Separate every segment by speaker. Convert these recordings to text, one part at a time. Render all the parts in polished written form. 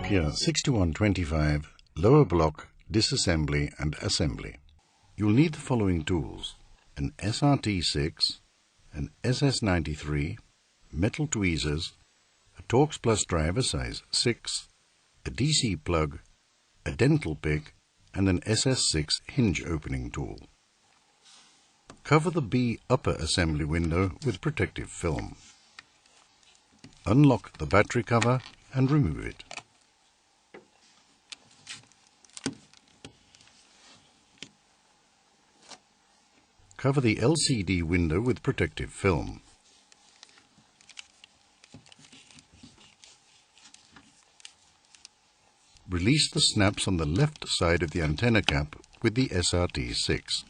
Speaker 1: NOKIA 6125 lower block disassembly and assembly. You'll need the following tools: an SRT6, an SS93, metal tweezers, a Torx Plus driver size 6, a DC plug, a dental pick, and an SS6 hinge opening tool. Cover the B upper assembly window with protective film. Unlock the battery cover and remove it. Cover the LCD window with protective film. Release the snaps on the left side of the antenna cap with the SRT6.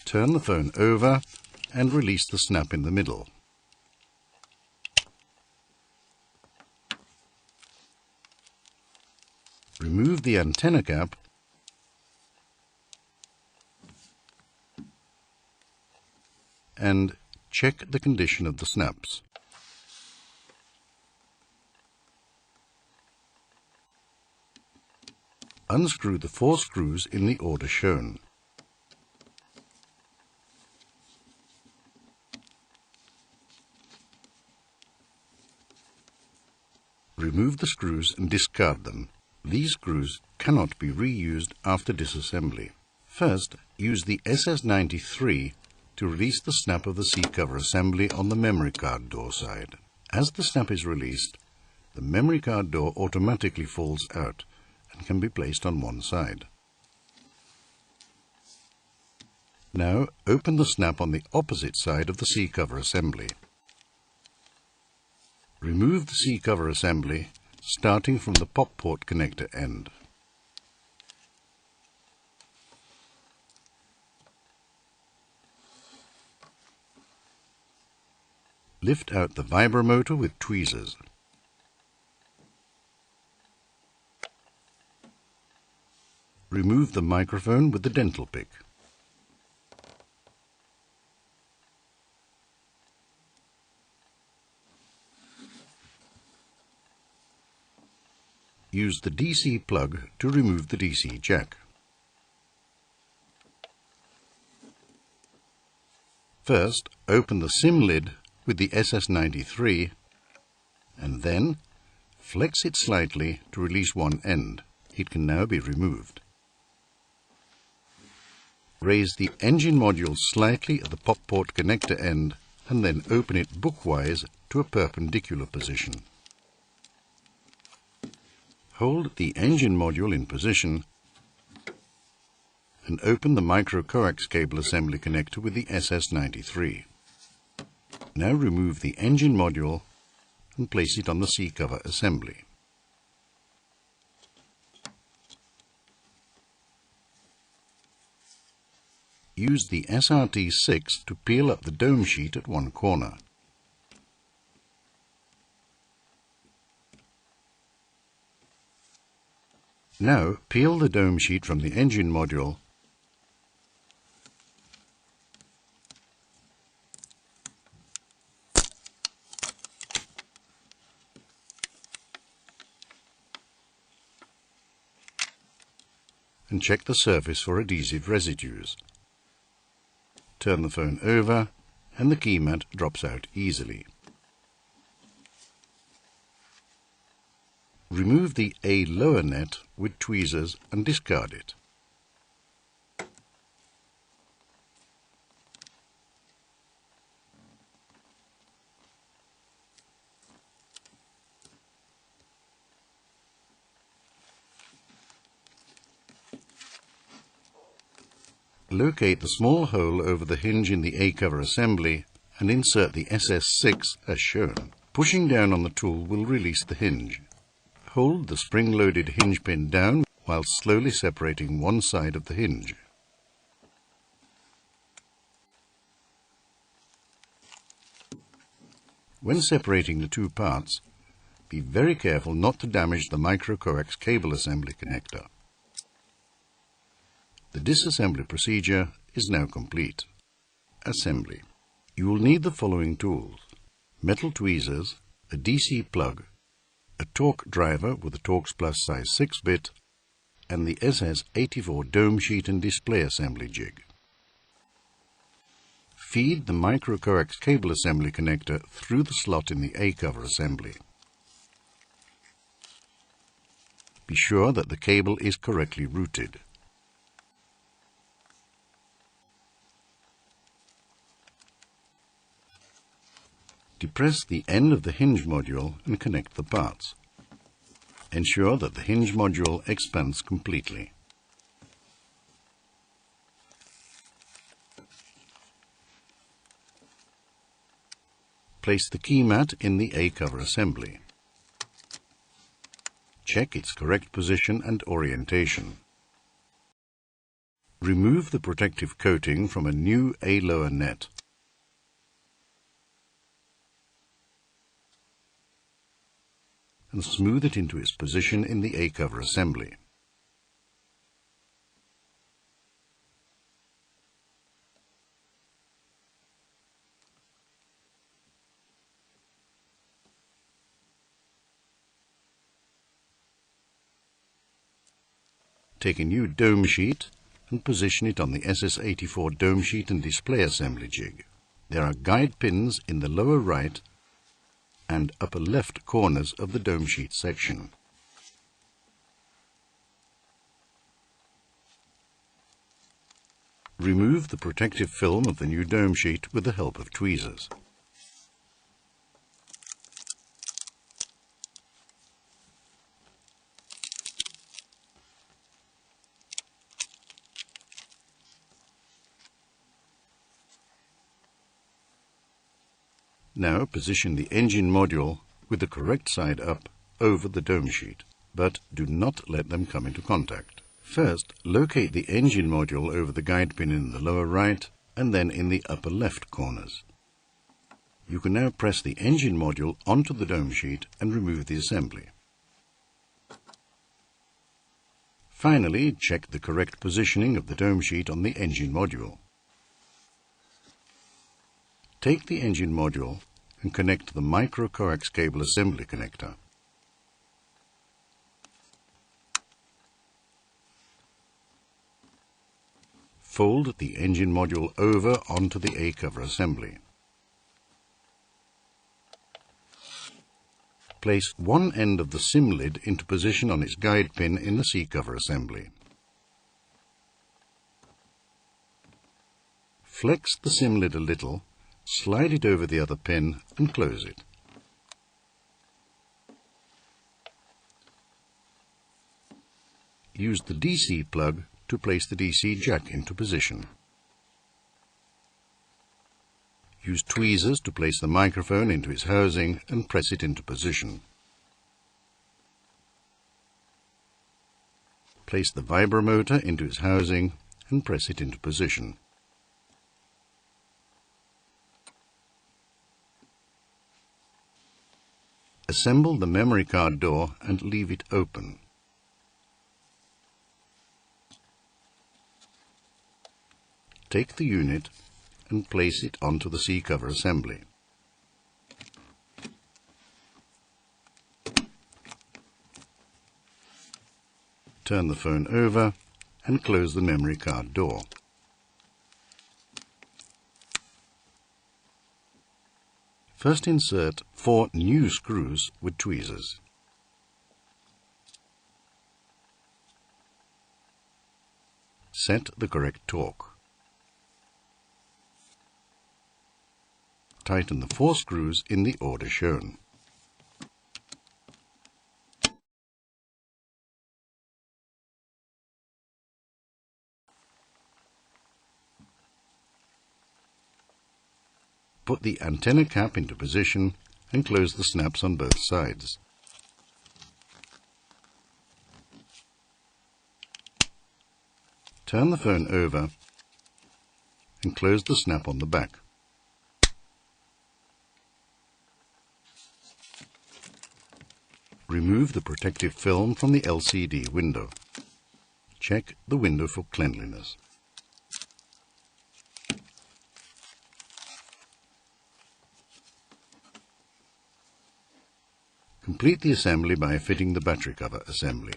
Speaker 1: Turn the phone over and release the snap in the middle. Remove the antenna cap and check the condition of the snaps. Unscrew the 4 screws in the order shown. Remove the screws and discard them. These screws cannot be reused after disassembly. First, use the SS93 to release the snap of the C-cover assembly on the memory card door side. As the snap is released, the memory card door automatically falls out and can be placed on one side. Now open the snap on the opposite side of the C-cover assembly. Remove the C-cover assembly starting from the pop port connector end. Lift out the vibromotor with tweezers. Remove the microphone with the dental pick. Use the DC plug to remove the DC jack. First, open the SIM lid with the SS93 and then flex it slightly to release one end. It can now be removed. Raise the engine module slightly at the pop port connector end and then open it bookwise to a perpendicular position. Hold the engine module in position and open the micro-coax cable assembly connector with the SS93. Now remove the engine module and place it on the C-cover assembly. Use the SRT6 to peel up the dome sheet at one corner. Now peel the dome sheet from the engine module and check the surface for adhesive residues. Turn the phone over and the key mat drops out easily. Remove the A lower net with tweezers and discard it. Locate the small hole over the hinge in the A-cover assembly and insert the SS6 as shown. Pushing down on the tool will release the hinge. Hold the spring-loaded hinge pin down while slowly separating one side of the hinge. When separating the two parts, be very careful not to damage the micro-coax cable assembly connector. The disassembly procedure is now complete. Assembly. You will need the following tools: metal tweezers, a DC plug, a torque driver with a Torx Plus size 6-bit, and the SS84 dome sheet and display assembly jig. Feed the micro-coax cable assembly connector through the slot in the A-cover assembly. Be sure that the cable is correctly routed. Depress the end of the hinge module and connect the parts. Ensure that the hinge module expands completely. Place the key mat in the A-cover assembly. Check its correct position and orientation. Remove the protective coating from a new A-lower net. And smooth it into its position in the A-cover assembly. Take a new dome sheet and position it on the SS84 dome sheet and display assembly jig. There are guide pins in the lower right and upper left corners of the dome sheet section. Remove the protective film of the new dome sheet with the help of tweezers. Now position the engine module with the correct side up over the dome sheet, but do not let them come into contact. First, locate the engine module over the guide pin in the lower right and then in the upper left corners. You can now press the engine module onto the dome sheet and remove the assembly. Finally, check the correct positioning of the dome sheet on the engine module. Take the engine module and connect to the micro-coax cable assembly connector. Fold the engine module over onto the A-cover assembly. Place one end of the sim lid into position on its guide pin in the C-cover assembly. Flex the sim lid a little, slide it over the other pin and close it. Use the DC plug to place the DC jack into position. Use tweezers to place the microphone into its housing and press it into position. Place the vibromotor into its housing and press it into position. Assemble the memory card door and leave it open. Take the unit and place it onto the C-cover assembly. Turn the phone over and close the memory card door. First insert 4 new screws with tweezers. Set the correct torque. Tighten the 4 screws in the order shown. Put the antenna cap into position and close the snaps on both sides. Turn the phone over and close the snap on the back. Remove the protective film from the LCD window. Check the window for cleanliness. Complete the assembly by fitting the battery cover assembly.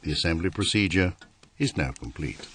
Speaker 1: The assembly procedure is now complete.